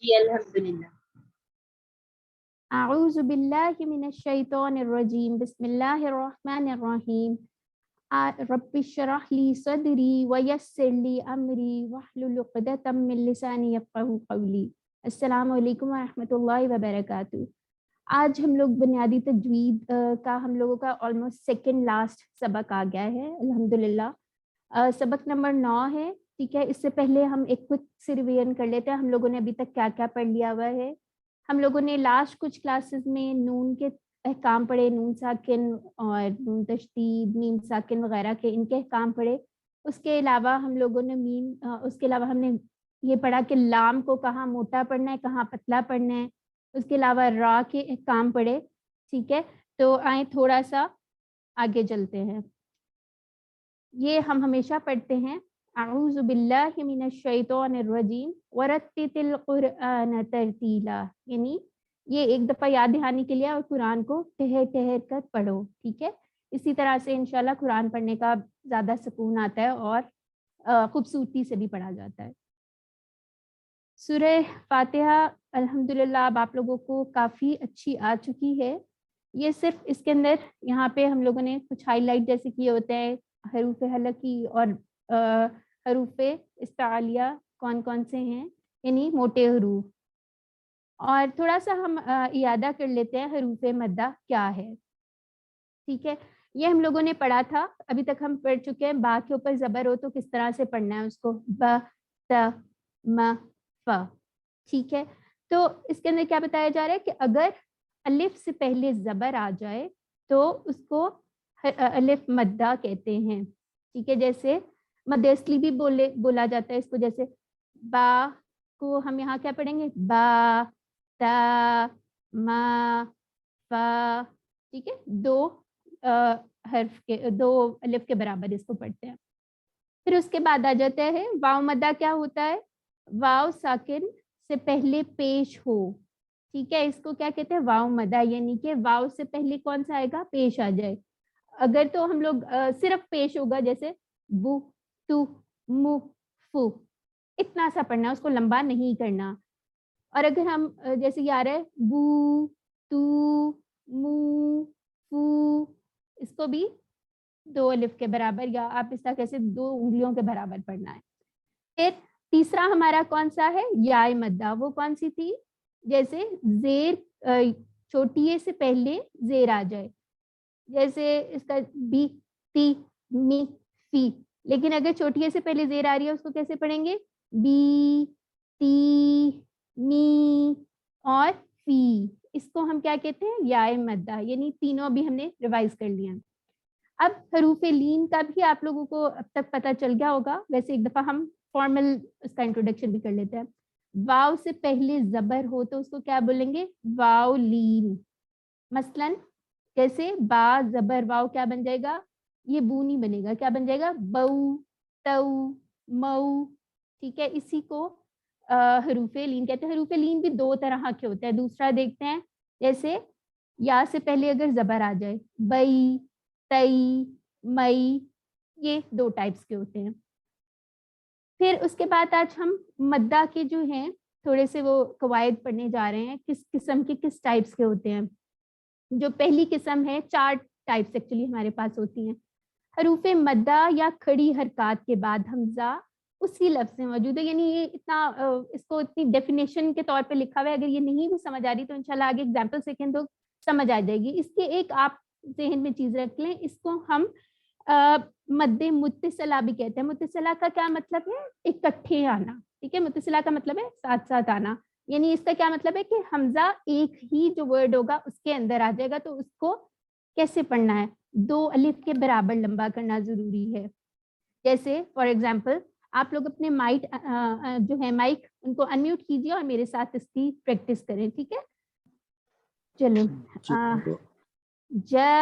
جی الحمدللہ. اعوذ باللہ من الشیطان الرجیم بسم اللہ الرحمن الرحیم رب اشرح لی صدری ویسر لی امری واحلل عقدۃ من لسانی یفقہوا قولی. السلام علیکم ورحمۃ اللہ وبرکاتہ. آج ہم لوگ بنیادی تجوید کا ہم لوگوں کا آلموسٹ سیکنڈ لاسٹ سبق آ گیا ہے الحمدللہ. سبق نمبر 9 ہے. ٹھیک ہے, اس سے پہلے ہم ایک کچھ سے ریویژن کر لیتے ہیں ہم لوگوں نے ابھی تک کیا کیا پڑھ لیا ہوا ہے. ہم لوگوں نے لاسٹ کچھ کلاسز میں نون کے احکام پڑھے, نون ساکن اور نون تشدید, میم ساکن وغیرہ کے ان کے احکام پڑھے. اس کے علاوہ ہم لوگوں نے اس کے علاوہ ہم نے یہ پڑھا کہ لام کو کہاں موٹا پڑھنا ہے کہاں پتلا پڑھنا ہے. اس کے علاوہ را کے احکام پڑھے. ٹھیک ہے, تو آئیں تھوڑا سا آگے چلتے ہیں. یہ ہم ہمیشہ پڑھتے ہیں اعوذ باللہ من الشیطان الرجیم ورتل القرآن ترتیلا, یعنی یہ ایک دفعہ یاد دہانی کے لیے اور قرآن کو ٹہر ٹہر کر پڑھو. ٹھیک ہے, اسی طرح سے انشاءاللہ قرآن پڑھنے کا زیادہ سکون آتا ہے اور خوبصورتی سے بھی پڑھا جاتا ہے. سورہ فاتحہ الحمدللہ اب آپ لوگوں کو کافی اچھی آ چکی ہے. یہ صرف اس کے اندر یہاں پہ ہم لوگوں نے کچھ ہائی لائٹ جیسے کیے ہوتے ہیں حروف حلقی اور حروف استعالیہ کون کون سے ہیں, یعنی موٹے حروف. اور تھوڑا سا ہم اعادہ کر لیتے ہیں حروف مدہ کیا ہے. ٹھیک ہے, یہ ہم لوگوں نے پڑھا تھا, ابھی تک ہم پڑھ چکے ہیں با کے اوپر زبر ہو تو کس طرح سے پڑھنا ہے اس کو, ب ت م ف. ٹھیک ہے, تو اس کے اندر کیا بتایا جا رہا ہے کہ اگر الف سے پہلے زبر آ جائے تو اس کو الف مدہ کہتے ہیں. ٹھیک ہے, جیسے مد اصلی بھی بولا جاتا ہے اس کو, جیسے با کو ہم یہاں کیا پڑھیں گے, با تا ما فا. ٹھیک ہے, دو حرف کے دو الف کے برابر اس کو پڑھتے ہیں. پھر اس کے بعد آ جاتا ہے واو مدہ. کیا ہوتا ہے, واو ساکن سے پہلے پیش ہو. ٹھیک ہے, اس کو کیا کہتے ہیں, واو مدہ, یعنی کہ واو سے پہلے کون سا آئے گا, پیش آ جائے. اگر تو ہم لوگ صرف پیش ہوگا جیسے بو تو مو فو, اتنا سا پڑھنا, اس کو لمبا نہیں کرنا. اور اگر ہم جیسے یہ آ رہا ہے بو تو مو فو, اس کو بھی دو الف کے برابر یا آپ اس طرح سے دو انگلیوں کے برابر پڑھنا ہے. پھر تیسرا ہمارا کون سا ہے, یا مدہ. وہ کون سی تھی, جیسے زیر چھوٹی سے پہلے زیر آ جائے, جیسے اس کا بی تی می فی, لیکن اگر چھوٹی سے پہلے زیر آ رہی ہے اس کو کیسے پڑھیں گے, بی تی می اور فی. اس کو ہم کیا کہتے ہیں, یا مدہ. یعنی تینوں ابھی ہم نے ریوائز کر لیا. اب حروف لین کا بھی آپ لوگوں کو اب تک پتہ چل گیا ہوگا, ویسے ایک دفعہ ہم فارمل اس کا انٹروڈکشن بھی کر لیتے ہیں. واو سے پہلے زبر ہو تو اس کو کیا بولیں گے, واو لین. مثلاً جیسے با زبر واو کیا بن جائے گا, یہ بو نہیں بنے گا, کیا بن جائے گا, بو تو مو. ٹھیک ہے, اسی کو حروف لین کہتے ہیں. حروف لین بھی دو طرح کے ہوتے ہیں. دوسرا دیکھتے ہیں, جیسے یا سے پہلے اگر زبر آ جائے, بئی تئی مئی, یہ دو ٹائپس کے ہوتے ہیں. پھر اس کے بعد آج ہم مدہ کے جو ہیں تھوڑے سے وہ قواعد پڑھنے جا رہے ہیں, کس قسم کے کس ٹائپس کے ہوتے ہیں. جو پہلی قسم ہے, 4 ٹائپس ایکچولی ہمارے پاس ہوتی ہیں. حروف مدہ یا کھڑی حرکات کے بعد حمزہ اسی لفظ سے موجود ہے. یعنی یہ اتنا اس کو اتنی ڈیفینیشن کے طور پہ لکھا ہوا ہے, اگر یہ نہیں بھی سمجھ آ رہی تو انشاءاللہ آگے ایگزامپل سیکھیں تو سمجھ آ جائے گی. اس کے ایک آپ ذہن میں چیز رکھ لیں, اس کو ہم مد متصلہ بھی کہتے ہیں. متصلہ کا کیا مطلب ہے, اکٹھے آنا. ٹھیک ہے, متصلہ کا مطلب ہے ساتھ ساتھ آنا. یعنی اس کا کیا مطلب ہے کہ حمزہ ایک ہی جو ورڈ ہوگا اس کے اندر آ جائے گا, تو اس کو کیسے پڑھنا ہے, 2 الف کے برابر لمبا کرنا ضروری ہے. جیسے فار ایگزامپل آپ لوگ اپنے مائک جو ہے مائک ان کو انمیوٹ کیجیے اور میرے ساتھ اس کی پریکٹس کریں. ٹھیک ہے, چلیں. جا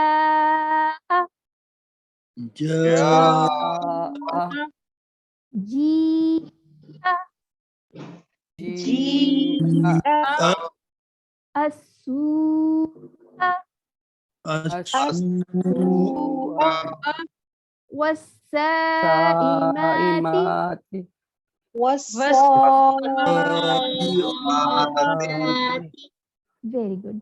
جی جی اسو والسائمات والصافات Very good.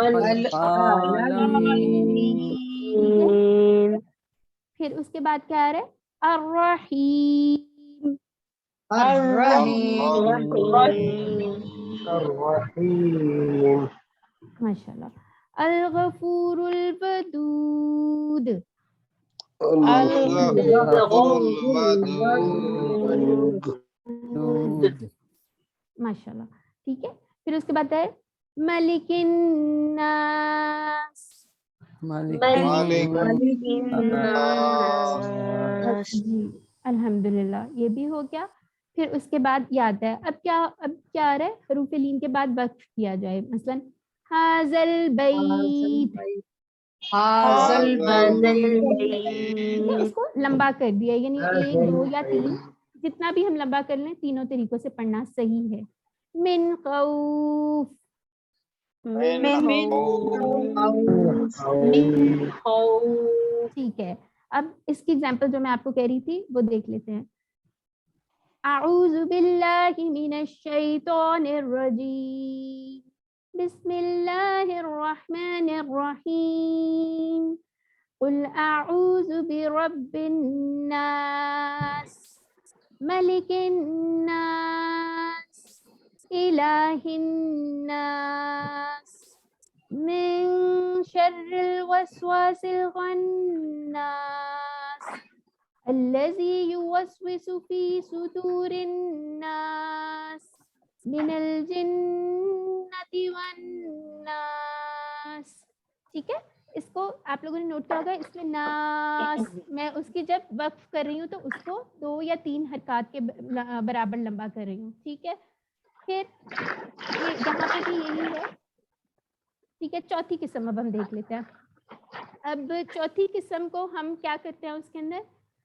العالمین. پھر اس کے بعد کیا آ رہا ہے؟ الرحیم. الرحیم. ماشاء اللہ. الغفور الودود. ماشاء اللہ. ٹھیک ہے. پھر اس کے بعد ہے ملک الناس. جی الحمدللہ یہ بھی ہو گیا. پھر اس کے بعد یاد ہے اب کیا آ رہا ہے؟ حروف لین کے بعد وقف کیا جائے. مثلا حاذل بیت. اس کو لمبا کر دیا یعنی 1 2 یا 3 جتنا بھی ہم لمبا کر لیں تینوں طریقوں سے پڑھنا صحیح ہے. من خوف. ٹھیک ہے. اب اس کی ایگزامپل جو میں آپ کو کہہ رہی تھی وہ دیکھ لیتے ہیں. اعوذ باللہ من الشیطان الرجیم بسم اللہ الرحمن الرحیم قل اعوذ برب الناس ملک الناس الہ الناس من شر الوسواس الخناس الذي يوسوس في صدور الناس من الجنة والناس. ٹھیک ہے. اس کو آپ لوگوں نے نوٹ کیا ہوگا. اس میں ناس میں اس کی جب وقف کر رہی ہوں تو اس کو 2 یا 3 حرکات کے برابر لمبا کر رہی ہوں. ٹھیک ہے. پھر یہاں پہ بھی یہی ہے. ٹھیک ہے. چوتھی قسم اب ہم دیکھ لیتے ہیں. اب چوتھی قسم کو ہم کیا کرتے ہیں؟ اس کے اندر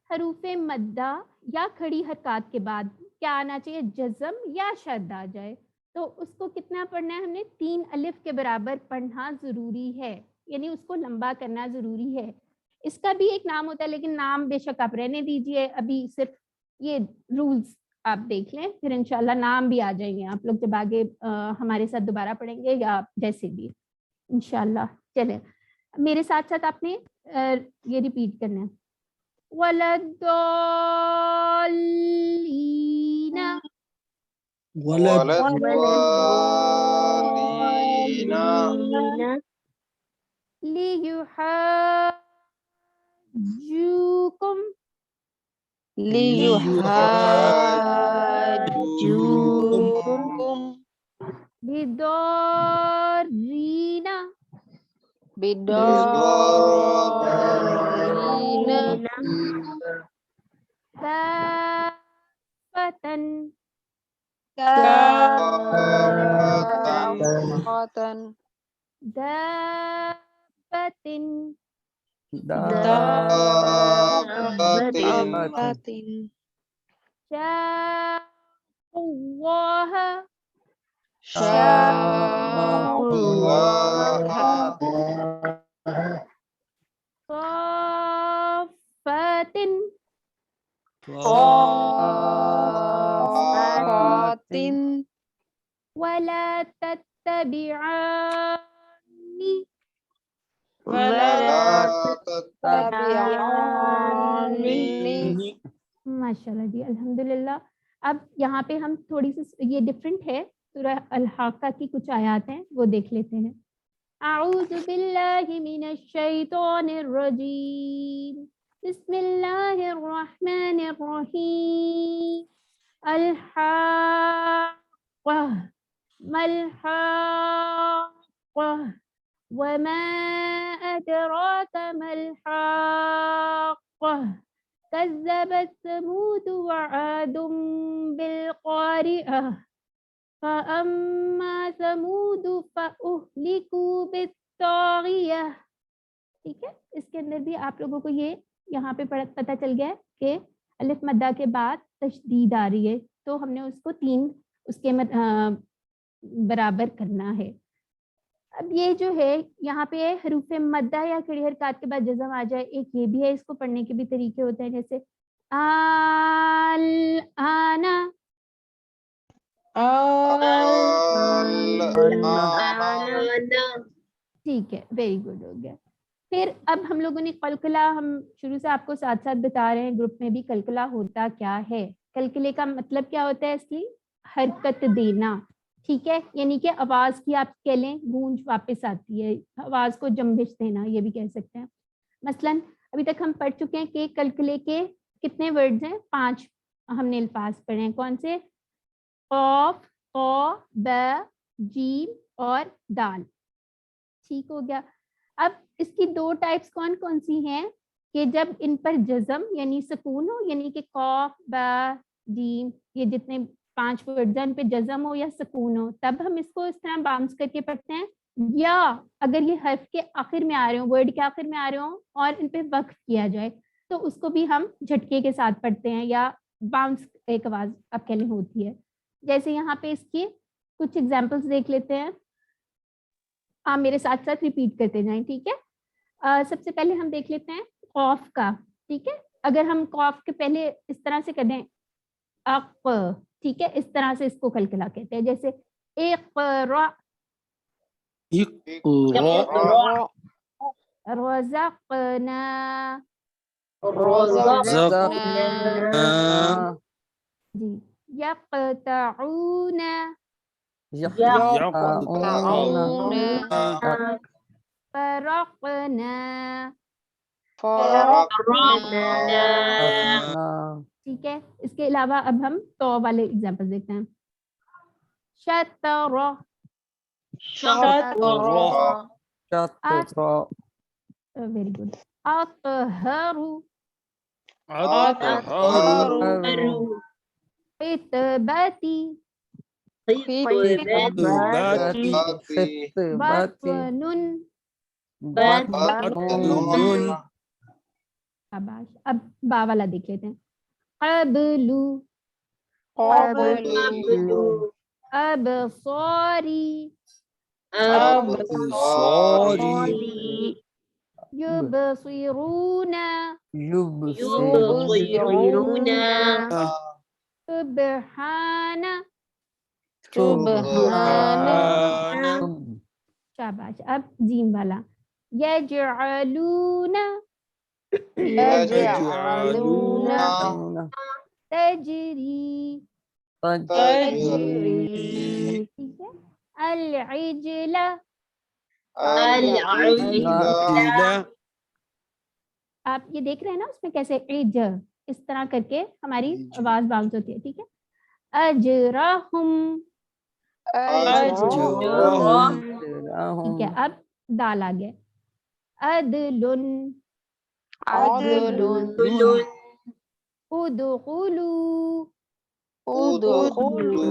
حروف مدہ یا کھڑی حرکات کے بعد کیا آنا چاہیے؟ جزم یا شد آ جائے. تو اس کو کتنا پڑھنا ہے؟ ہم نے 3 الف کے برابر پڑھنا ضروری ہے یعنی اس کو لمبا کرنا ضروری ہے. اس کا بھی ایک نام ہوتا ہے لیکن نام بے شک آپ رہنے دیجئے. ابھی صرف یہ رولز آپ دیکھ لیں پھر انشاءاللہ نام بھی آ جائیں گے آپ لوگ جب آگے ہمارے ساتھ دوبارہ پڑھیں گے یا جیسے بھی انشاءاللہ. چلیں میرے ساتھ ساتھ آپ نے یہ ریپیٹ کرنا ہے. وَلَضَّالِّينَ. لِيُحَاجُّوكُمْ بِضَارِّينَ كَافَّةً دَابَّةٍ شَاقُّوا اللَّهَ صَافَّاتٍ وَلَا تَتَّبِعَانِ. ماشاءاللہ جی الحمدللہ. اب یہاں پہ ہم تھوڑی سی یہ ڈفرینٹ ہے. سورہ الحاقہ کی کچھ آیات ہیں وہ دیکھ لیتے ہیں. اعوذ باللہ من الشیطان الرجیم بسم اللہ الرحمن الرحیم الحاقہ ما الحاقہ وما ادراک ما الحاقہ كذبت ثمود وعاد بالقارعة فأما ثمود فأهلكوا بالطاغية. ٹھیک ہے. اس کے اندر بھی آپ لوگوں کو یہ یہاں پہ پتہ چل گیا ہے کہ الف مدہ کے بعد تشدید آ رہی ہے تو ہم نے اس کو 3 اس کے برابر کرنا ہے. اب یہ جو ہے یہاں پہ حروف مدہ یا کھڑی حرکات کے بعد جزم آ جائے. ایک یہ بھی ہے. اس کو پڑھنے کے بھی طریقے ہوتے ہیں جیسے آنا ٹھیک ہے، ویری گڈ ہو گیا. پھر اب ہم لوگوں نے قلقلہ، ہم شروع سے آپ کو ساتھ ساتھ بتا رہے ہیں گروپ میں بھی قلقلہ ہوتا کیا ہے. قلقلے کا مطلب کیا ہوتا ہے؟ اصلی حرکت دینا. ٹھیک ہے، یعنی کہ آواز کی آپ کہہ لیں گونج واپس آتی ہے، آواز کو جنبش دینا یہ بھی کہہ سکتے ہیں. مثلاً ابھی تک ہم پڑھ چکے ہیں کہ قلقلے کے کتنے ورڈز ہیں؟ 5 ہم نے الفاظ پڑھے ہیں. کون سے؟ قاف، قا، ب، جیم اور دال. ٹھیک ہو گیا. اب اس کی 2 ٹائپس کون کون سی ہیں کہ جب ان پر جزم یعنی سکون ہو، یعنی کہ قاف، با، جیم، یہ جتنے 5 ورڈز ہیں ان پہ جزم ہو یا سکون ہو، تب ہم اس کو اس طرح باؤنس کر کے پڑھتے ہیں. یا اگر یہ حرف کے آخر میں آ رہے ہوں، ورڈ کے آخر میں آ رہے ہوں اور ان پہ وقف کیا جائے تو اس کو بھی ہم جھٹکے کے ساتھ پڑھتے ہیں یا باؤنس ایک آواز آپ کہنے ہوتی ہے. جیسے یہاں پہ اس کی کچھ ایگزامپلس دیکھ لیتے ہیں. آپ میرے ساتھ ساتھ ریپیٹ کرتے جائیں. ٹھیک ہے، سب سے پہلے ہم دیکھ لیتے ہیں قاف کا. ٹھیک ہے، اگر ہم قاف کے پہلے اس طرح سے کر دیں اق، ٹھیک ہے، اس طرح سے اس کو قلقلہ کہتے ہیں. جیسے اقرا، اقرأ، رزقنا، رزقنا، جی، یقطعون، يقطعون، فرقنا. فرقنا. ٹھیک ہے، اس کے علاوہ اب ہم تو والے ایگزامپل دیکھتے ہیں. شطر، شطر، ویری گڈ. اطہر، أطهر، خطبتی، بطن. بطن، شاباش. اب با والا دیکھ لیتے ہیں. قبل، ابصاری، أبصاري، یبصرون، يبصرون، سبحان. سبحان، شاباش. اب جیم والا. یجعلون، يجعلون، تجری، تجري، ٹھیک ہے. العجل، العجل، آپ یہ دیکھ رہے ہیں نا اس میں کیسے عج اس طرح کر کے ہماری آواز باؤنس ہوتی ہے. ٹھیک ہے. اجرہم، أجرهم، ٹھیک ہے. اب دال آ گیا. عدل، عدل، ادخلوا، ادخلوا،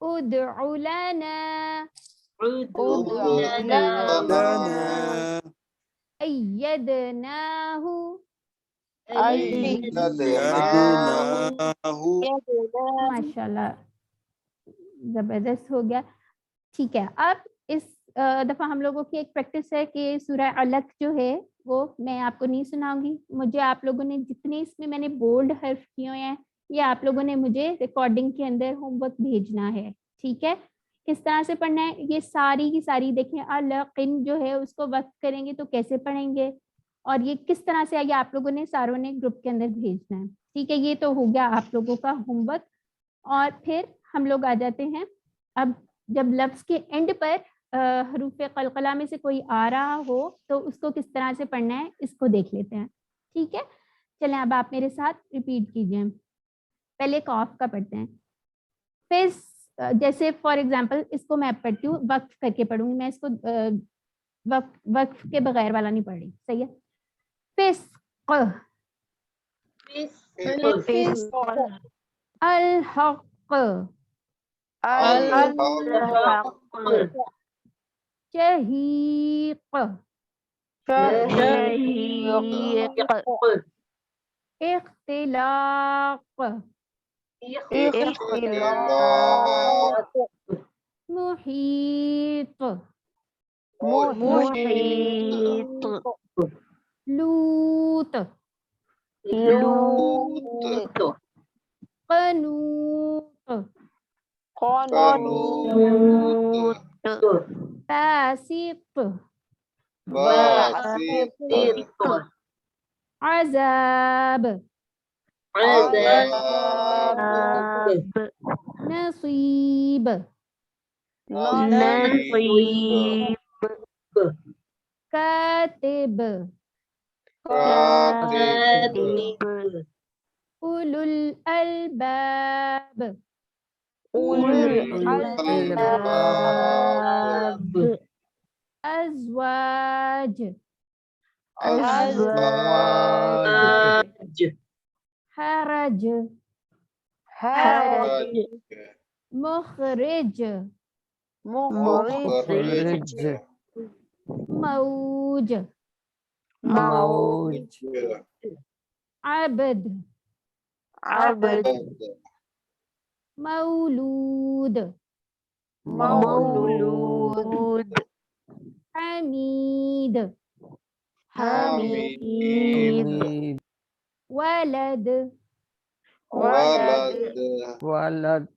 ادع لنا، ادع لنا، ایدناہ. أيدناه، ماشاء اللہ، زبردست ہو گیا. ٹھیک ہے. اب اس دفعہ ہم لوگوں کی ایک پریکٹس ہے کہ سورہ علق جو ہے وہ میں آپ کو نہیں سناؤں گی. مجھے آپ لوگوں نے جتنے اس میں نے بولڈ حرف کیے ہوئے ہیں یہ آپ لوگوں نے مجھے ریکارڈنگ کے اندر ہوم ورک بھیجنا ہے. ٹھیک ہے. کس طرح سے پڑھنا ہے یہ ساری کی ساری دیکھیں. علقن جو ہے اس کو وقت کریں گے تو کیسے پڑھیں گے اور یہ کس طرح سے آگے آپ لوگوں نے ساروں نے گروپ کے اندر بھیجنا ہے. ٹھیک ہے، یہ تو ہو گیا آپ لوگوں کا ہوم ورک. اور پھر ہم لوگ آ جاتے ہیں اب جب لفظ کے اینڈ پر حروف قلقلہ میں سے کوئی آ رہا ہو تو اس کو کس طرح سے پڑھنا ہے اس کو دیکھ لیتے ہیں. ٹھیک ہے، چلیں اب آپ میرے ساتھ ریپیٹ کیجئے. پہلے قاف کا پڑھتے ہیں. پھر جیسے فار ایگزامپل اس کو میں پڑھتی ہوں وقف کر کے پڑھوں گی. میں اس کو وقف کے بغیر والا نہیں پڑھ رہی. صحیح ہے. فسق، الحق، شہیق، اختلاق، محیط، لوط، قنوط، باسط باسط عذاب عذاب نصيب نصيب كاتب كاتب أولو الألباب أولو الألباب أزواج أزواج حرج حرج مخرج مخرج موج موج عبد عبد مولود مولود حميد حميد ولد ولد